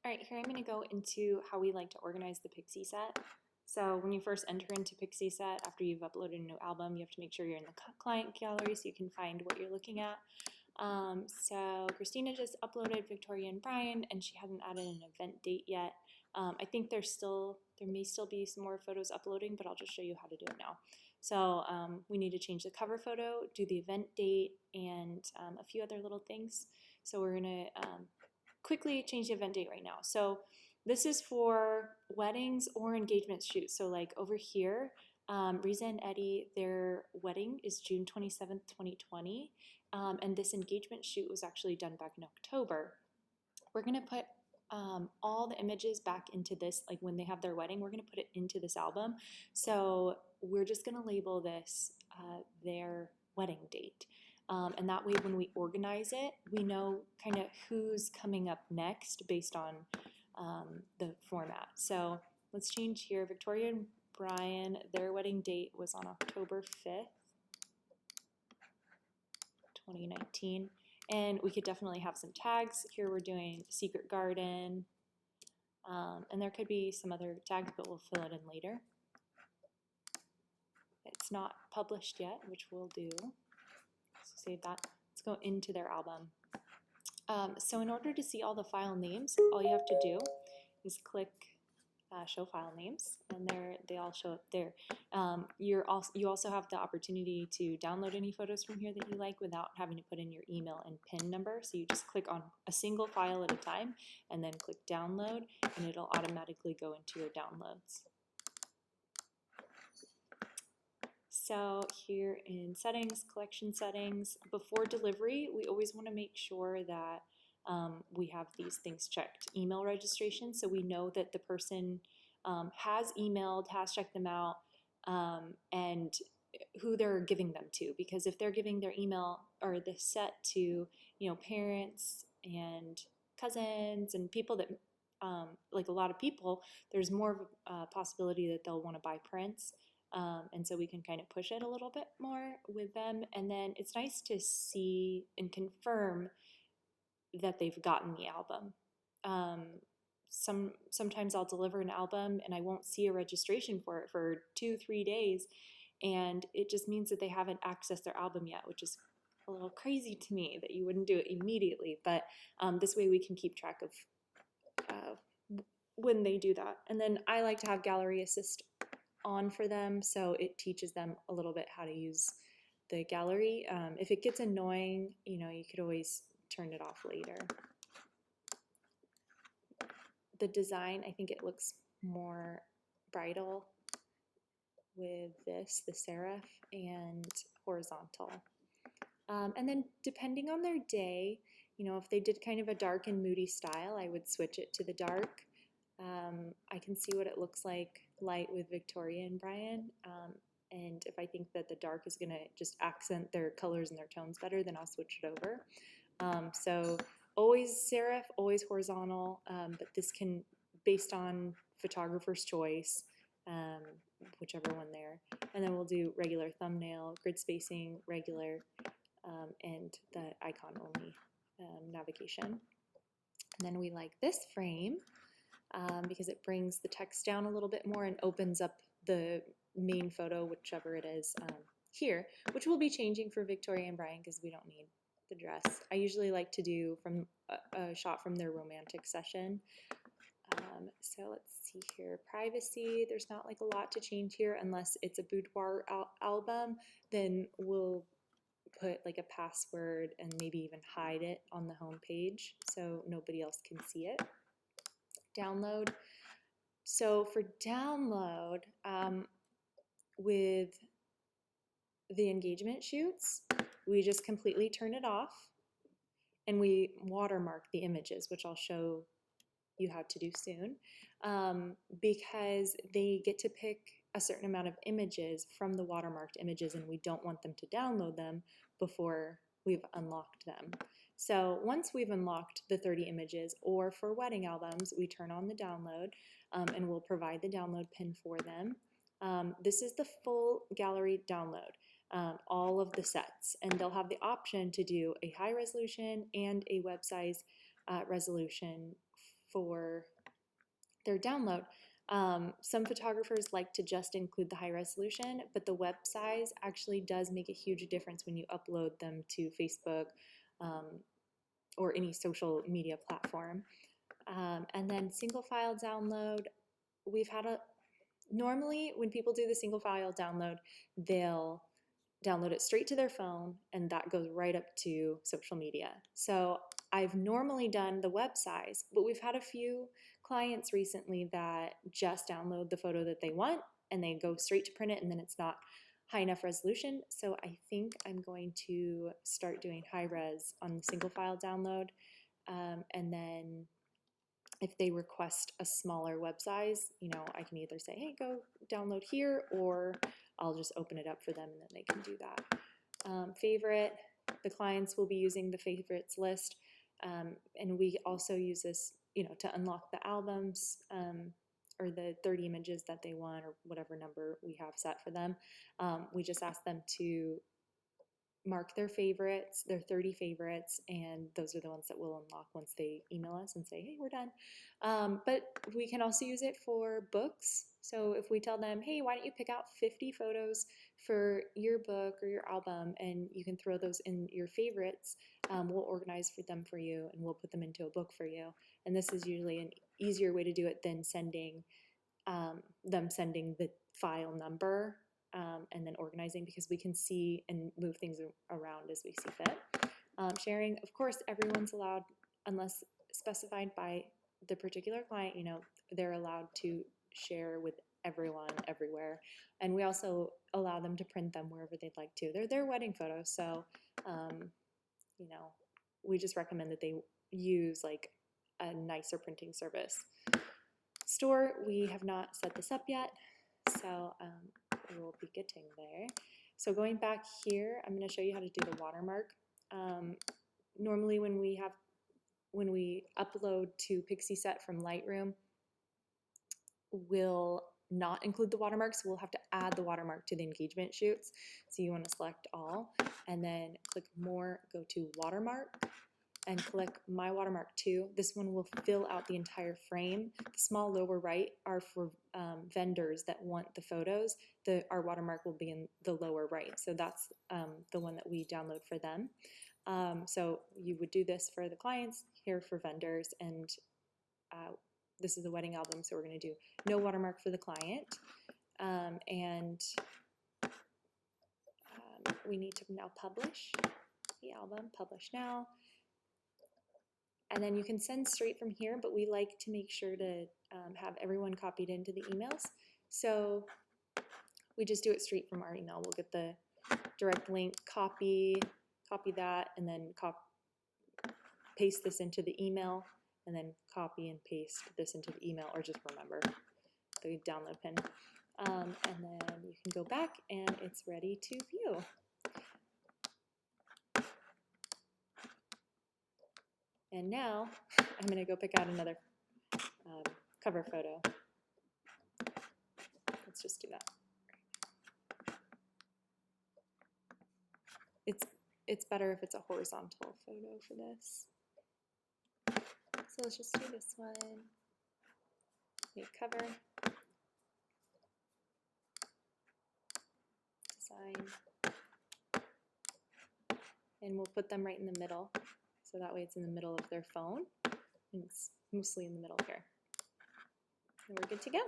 All right, here I'm going to go into how we like to organize the Pixieset. So when you first enter into Pixieset, after you've uploaded a new album, you have to make sure you're in the client gallery so you can find what you're looking at. So Christina just uploaded Victoria and Brian, and she hasn't added an event date yet. I think there may still be some more photos uploading, but I'll just show you how to do it now. So we need to change the cover photo, do the event date, and a few other little things. So we're going to quickly change the event date right now. So this is for weddings or engagement shoots. So like over here, Riza and Eddie, their wedding is June 27th, 2020. And this engagement shoot was actually done back in October. We're going to put all the images back into this, like when they have their wedding, we're going to put it into this album. So we're just going to label this their wedding date. And that way when we organize it, we know kind of who's coming up next based on the format. So let's change here. Victoria and Brian, their wedding date was on October 5th, 2019. And we could definitely have some tags. Here we're doing Secret Garden. And there could be some other tags, but we'll fill it in later. It's not published yet, which we'll do. So save that. Let's go into their album. So in order to see all the file names, all you have to do is click show file names, and they all show up there. You also have the opportunity to download any photos from here that you like without having to put in your email and PIN number. So you just click on a single file at a time and then click download, and it'll automatically go into your downloads. So here in settings, collection settings, before delivery, we always want to make sure that we have these things checked. Email registration, so we know that the person has emailed, has checked them out, and who they're giving them to. Because if they're giving their email or the set to, parents and cousins and people that, like a lot of people, there's more of a possibility that they'll want to buy prints. And so we can kind of push it a little bit more with them. And then it's nice to see and confirm that they've gotten the album. Sometimes I'll deliver an album and I won't see a registration for it for 2-3 days. And it just means that they haven't accessed their album yet, which is a little crazy to me that you wouldn't do it immediately. But this way we can keep track of when they do that. And then I like to have Gallery Assist on for them, so it teaches them a little bit how to use the gallery. If it gets annoying, you could always turn it off later. The design, I think it looks more bridal with this, the serif, and horizontal. And then depending on their day, if they did kind of a dark and moody style, I would switch it to the dark. I can see what it looks like light with Victoria and Brian, and if I think that the dark is going to just accent their colors and their tones better, then I'll switch it over. So always serif, always horizontal, but this can, based on photographer's choice, whichever one there. And then we'll do regular thumbnail, grid spacing, regular, and the icon only navigation. And then we like this frame. Because it brings the text down a little bit more and opens up the main photo, whichever it is here, which we'll be changing for Victoria and Brian because we don't need the dress. I usually like to do from a shot from their romantic session. So let's see here. Privacy, there's not like a lot to change here unless it's a boudoir album, then we'll put like a password and maybe even hide it on the home page so nobody else can see it. Download. So for download, with the engagement shoots, we just completely turn it off and we watermark the images, which I'll show you how to do soon, because they get to pick a certain amount of images from the watermarked images and we don't want them to download them before we've unlocked them. So once we've unlocked the 30 images, or for wedding albums, we turn on the download and we'll provide the download pin for them. This is the full gallery download, all of the sets, and they'll have the option to do a high resolution and a web size resolution for their download. Some photographers like to just include the high resolution, but the web size actually does make a huge difference when you upload them to Facebook or any social media platform. And then single file download, normally when people do the single file download, they'll download it straight to their phone, and that goes right up to social media. So I've normally done the web size, but we've had a few clients recently that just download the photo that they want and they go straight to print it, and then it's not high enough resolution. So I think I'm going to start doing high res on the single file download. And then if they request a smaller web size, I can either say, hey, go download here, or I'll just open it up for them and then they can do that. Favorite, the clients will be using the favorites list. And we also use this, to unlock the albums or the 30 images that they want, or whatever number we have set for them. We just ask them to mark their favorites, their 30 favorites, and those are the ones that we'll unlock once they email us and say, hey, we're done. But we can also use it for books. So if we tell them, hey, why don't you pick out 50 photos for your book or your album, and you can throw those in your favorites, we'll organize for them for you, and we'll put them into a book for you. And this is usually an easier way to do it than sending the file number and then organizing, because we can see and move things around as we see fit. Sharing, of course, everyone's allowed, unless specified by the particular client, they're allowed to share with everyone, everywhere. And we also allow them to print them wherever they'd like to. They're their wedding photos, so, we just recommend that they use like a nicer printing service. Store, we have not set this up yet, so we'll be getting there. So going back here, I'm going to show you how to do the watermark. Normally when we upload to Pixieset from Lightroom, we'll not include the watermarks. We'll have to add the watermark to the engagement shoots. So you want to select all, and then click more, go to watermark, and click My Watermark 2. This one will fill out the entire frame. The small lower right are for vendors that want the photos. Our watermark will be in the lower right. So that's the one that we download for them. So you would do this for the clients, here for vendors, and this is the wedding album, so we're going to do no watermark for the client. We need to now publish the album, publish now. And then you can send straight from here, but we like to make sure to have everyone copied into the emails. So we just do it straight from our email. We'll get the direct link, copy that, and then paste this into the email, and then copy and paste this into the email, or just remember the download pin. And then you can go back and it's ready to view. And now I'm going to go pick out another cover photo. Let's just do that. It's better if it's a horizontal photo for this. So let's just do this one. Make cover. Design. And we'll put them right in the middle. So that way it's in the middle of their phone. And it's mostly in the middle here. And we're good to go.